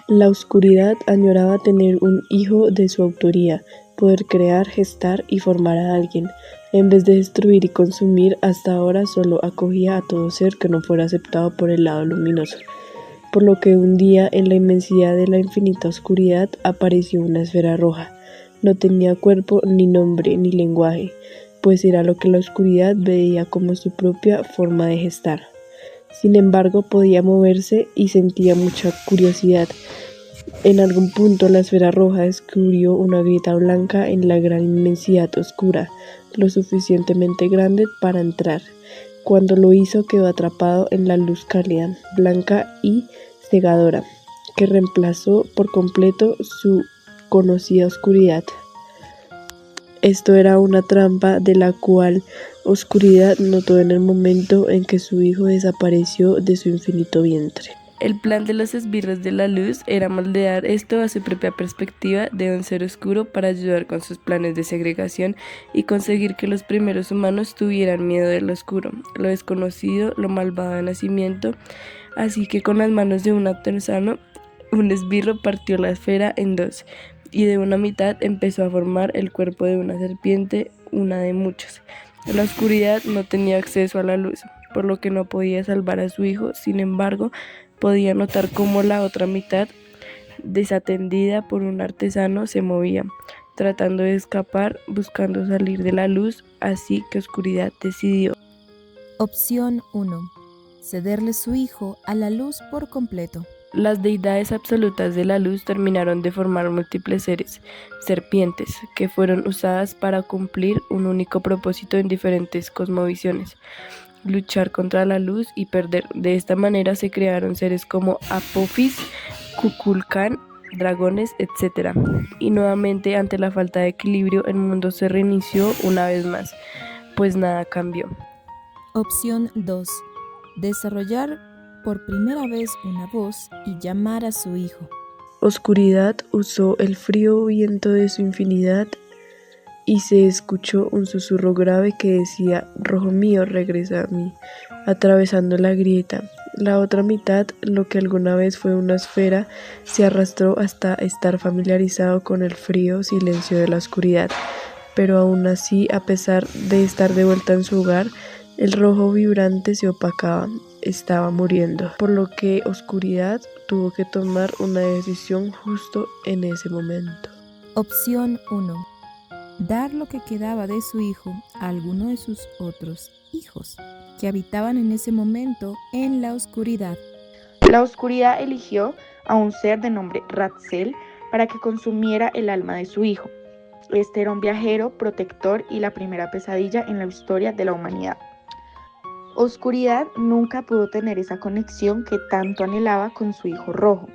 La oscuridad añoraba tener un hijo de su autoría, poder crear, gestar y formar a alguien. En vez de destruir y consumir, hasta ahora solo acogía a todo ser que no fuera aceptado por el lado luminoso. Por lo que un día, en la inmensidad de la infinita oscuridad, apareció una esfera roja. No tenía cuerpo, ni nombre, ni lenguaje, pues era lo que la oscuridad veía como su propia forma de gestar. Sin embargo, podía moverse y sentía mucha curiosidad. En algún punto la esfera roja descubrió una grieta blanca en la gran inmensidad oscura, lo suficientemente grande para entrar. Cuando lo hizo quedó atrapado en la luz cálida, blanca y cegadora, que reemplazó por completo su conocida oscuridad. Esto era una trampa de la cual Oscuridad notó en el momento en que su hijo desapareció de su infinito vientre. El plan de los esbirros de la luz era moldear esto a su propia perspectiva de un ser oscuro para ayudar con sus planes de segregación y conseguir que los primeros humanos tuvieran miedo de lo oscuro, lo desconocido, lo malvado de nacimiento. Así que con las manos de un artesano, un esbirro partió la esfera en dos y de una mitad empezó a formar el cuerpo de una serpiente, una de muchas. La oscuridad no tenía acceso a la luz, por lo que no podía salvar a su hijo. Sin embargo, podía notar cómo la otra mitad, desatendida por un artesano, se movía, tratando de escapar, buscando salir de la luz, así que Oscuridad decidió. Opción 1. Cederle su hijo a la luz por completo. Las deidades absolutas de la luz terminaron de formar múltiples seres, serpientes, que fueron usadas para cumplir un único propósito en diferentes cosmovisiones: luchar contra la luz y perder. De esta manera se crearon seres como Apophis, Kukulkan, dragones, etc. Y nuevamente, ante la falta de equilibrio, el mundo se reinició una vez más, pues nada cambió. Opción 2. Desarrollar por primera vez una voz y llamar a su hijo. Oscuridad usó el frío viento de su infinidad y se escuchó un susurro grave que decía: «Rojo mío, regresa a mí», atravesando la grieta. La otra mitad, lo que alguna vez fue una esfera, se arrastró hasta estar familiarizado con el frío silencio de la oscuridad. Pero aún así, a pesar de estar de vuelta en su hogar, el rojo vibrante se opacaba, estaba muriendo, por lo que Oscuridad tuvo que tomar una decisión justo en ese momento. Opción 1. Dar lo que quedaba de su hijo a alguno de sus otros hijos, que habitaban en ese momento en la oscuridad. La oscuridad eligió a un ser de nombre Ratzel para que consumiera el alma de su hijo. Este era un viajero, protector y la primera pesadilla en la historia de la humanidad. Oscuridad nunca pudo tener esa conexión que tanto anhelaba con su hijo rojo,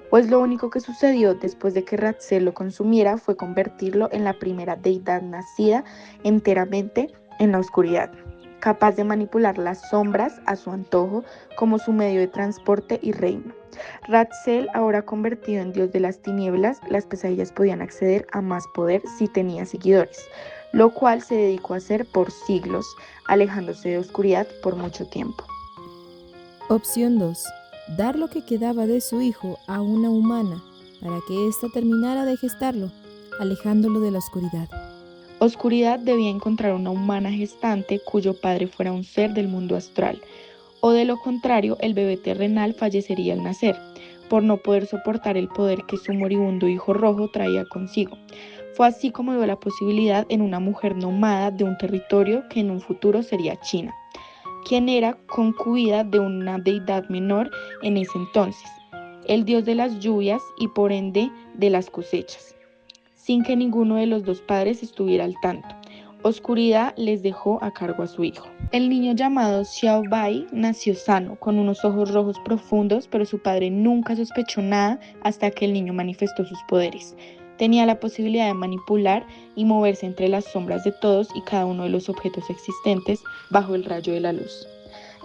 pues lo único que sucedió después de que Ratzel lo consumiera fue convertirlo en la primera deidad nacida enteramente en la oscuridad, capaz de manipular las sombras a su antojo como su medio de transporte y reino. Ratzel, ahora convertido en dios de las tinieblas, las pesadillas podían acceder a más poder si tenía seguidores, lo cual se dedicó a hacer por siglos, alejándose de oscuridad por mucho tiempo. Opción 2. Dar lo que quedaba de su hijo a una humana para que ésta terminara de gestarlo, alejándolo de la oscuridad. Oscuridad debía encontrar una humana gestante cuyo padre fuera un ser del mundo astral, o de lo contrario el bebé terrenal fallecería al nacer, por no poder soportar el poder que su moribundo hijo rojo traía consigo. Fue así como vio la posibilidad en una mujer nómada de un territorio que en un futuro sería China, quien era concubina de una deidad menor en ese entonces, el dios de las lluvias y por ende de las cosechas, sin que ninguno de los dos padres estuviera al tanto. Oscuridad les dejó a cargo a su hijo. El niño llamado Xiao Bai nació sano, con unos ojos rojos profundos, pero su padre nunca sospechó nada hasta que el niño manifestó sus poderes. Tenía la posibilidad de manipular y moverse entre las sombras de todos y cada uno de los objetos existentes bajo el rayo de la luz.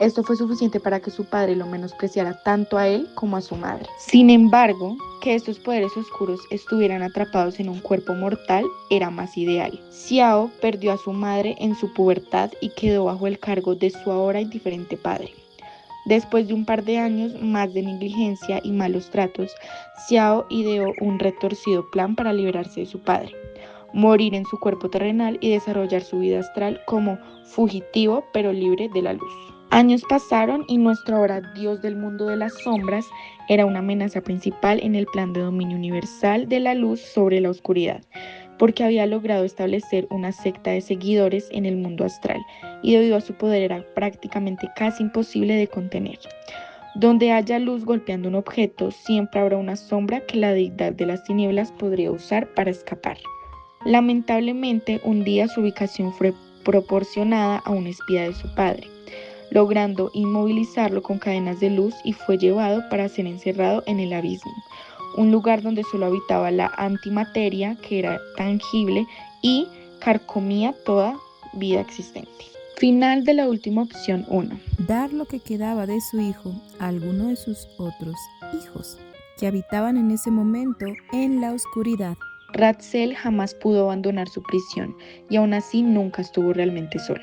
Esto fue suficiente para que su padre lo menospreciara tanto a él como a su madre. Sin embargo, que estos poderes oscuros estuvieran atrapados en un cuerpo mortal era más ideal. Xiao perdió a su madre en su pubertad y quedó bajo el cargo de su ahora indiferente padre. Después de un par de años más de negligencia y malos tratos, Xiao ideó un retorcido plan para liberarse de su padre, morir en su cuerpo terrenal y desarrollar su vida astral como fugitivo pero libre de la luz. Años pasaron y nuestro ahora Dios del mundo de las sombras era una amenaza principal en el plan de dominio universal de la luz sobre la oscuridad, porque había logrado establecer una secta de seguidores en el mundo astral y debido a su poder era prácticamente casi imposible de contener. Donde haya luz golpeando un objeto, siempre habrá una sombra que la deidad de las tinieblas podría usar para escapar. Lamentablemente, un día su ubicación fue proporcionada a un espía de su padre, logrando inmovilizarlo con cadenas de luz y fue llevado para ser encerrado en el abismo, un lugar donde solo habitaba la antimateria que era tangible y carcomía toda vida existente. Final de la última opción 1. Dar lo que quedaba de su hijo a alguno de sus otros hijos, que habitaban en ese momento en la oscuridad. Ratzel jamás pudo abandonar su prisión y aún así nunca estuvo realmente solo.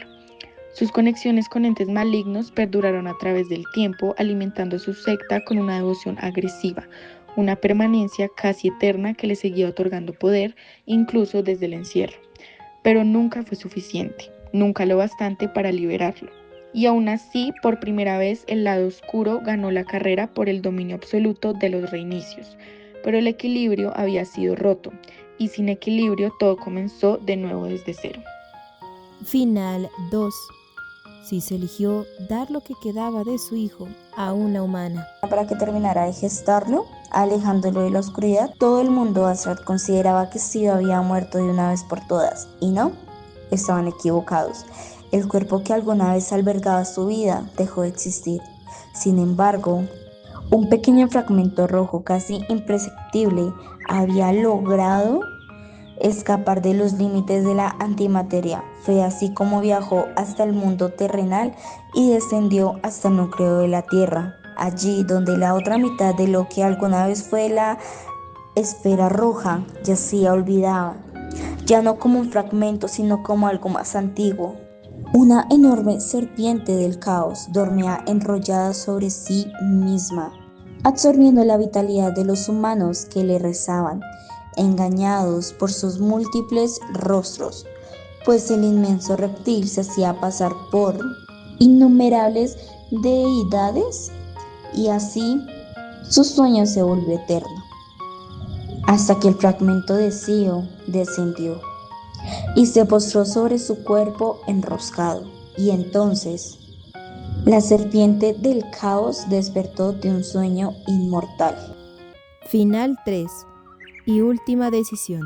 Sus conexiones con entes malignos perduraron a través del tiempo, alimentando su secta con una devoción agresiva, una permanencia casi eterna que le seguía otorgando poder, incluso desde el encierro. Pero nunca fue suficiente, nunca lo bastante para liberarlo. Y aún así, por primera vez, el lado oscuro ganó la carrera por el dominio absoluto de los reinicios. Pero el equilibrio había sido roto, y sin equilibrio todo comenzó de nuevo desde cero. Final 2. Si se eligió dar lo que quedaba de su hijo a una humana. Para que terminara de gestarlo, alejándolo de la oscuridad, todo el mundo astral consideraba que Steve había muerto de una vez por todas, y no, estaban equivocados. El cuerpo que alguna vez albergaba su vida dejó de existir. Sin embargo, un pequeño fragmento rojo casi imperceptible había logrado escapar de los límites de la antimateria. Fue así como viajó hasta el mundo terrenal y descendió hasta el núcleo de la Tierra, allí donde la otra mitad de lo que alguna vez fue la esfera roja yacía olvidada, ya no como un fragmento, sino como algo más antiguo. Una enorme serpiente del caos dormía enrollada sobre sí misma, absorbiendo la vitalidad de los humanos que le rezaban, engañados por sus múltiples rostros, pues el inmenso reptil se hacía pasar por innumerables deidades y así su sueño se volvió eterno, hasta que el fragmento de Sio descendió y se postró sobre su cuerpo enroscado, y entonces la serpiente del caos despertó de un sueño inmortal. Final 3. Y última decisión.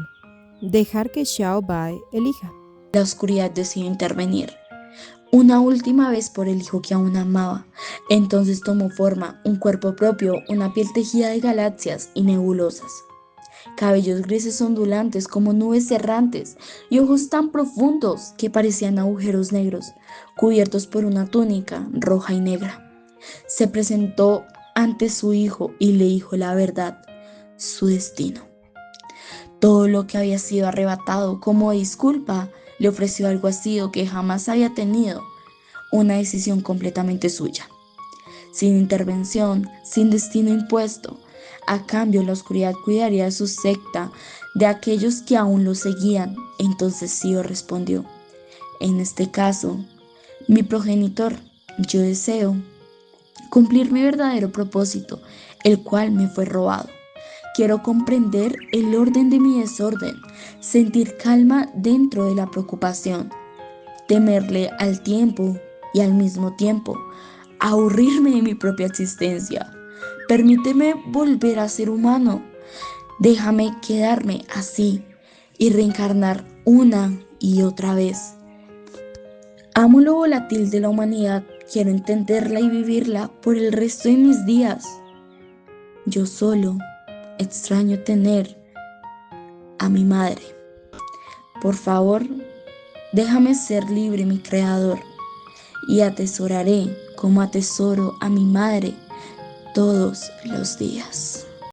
Dejar que Xiao Bai elija. La oscuridad decidió intervenir, una última vez por el hijo que aún amaba. Entonces tomó forma, un cuerpo propio, una piel tejida de galaxias y nebulosas, cabellos grises ondulantes como nubes errantes y ojos tan profundos que parecían agujeros negros, cubiertos por una túnica roja y negra. Se presentó ante su hijo y le dijo la verdad, su destino. Todo lo que había sido arrebatado como disculpa, le ofreció algo así que jamás había tenido, una decisión completamente suya, sin intervención, sin destino impuesto. A cambio, la oscuridad cuidaría de su secta, de aquellos que aún lo seguían. Entonces Sio respondió, en este caso, mi progenitor, yo deseo cumplir mi verdadero propósito, el cual me fue robado. Quiero comprender el orden de mi desorden, sentir calma dentro de la preocupación, temerle al tiempo y al mismo tiempo aburrirme de mi propia existencia. Permíteme volver a ser humano. Déjame quedarme así y reencarnar una y otra vez. Amo lo volátil de la humanidad. Quiero entenderla y vivirla por el resto de mis días. Yo solo extraño tener a mi madre. Por favor, déjame ser libre, mi creador, y atesoraré como atesoro a mi madre todos los días.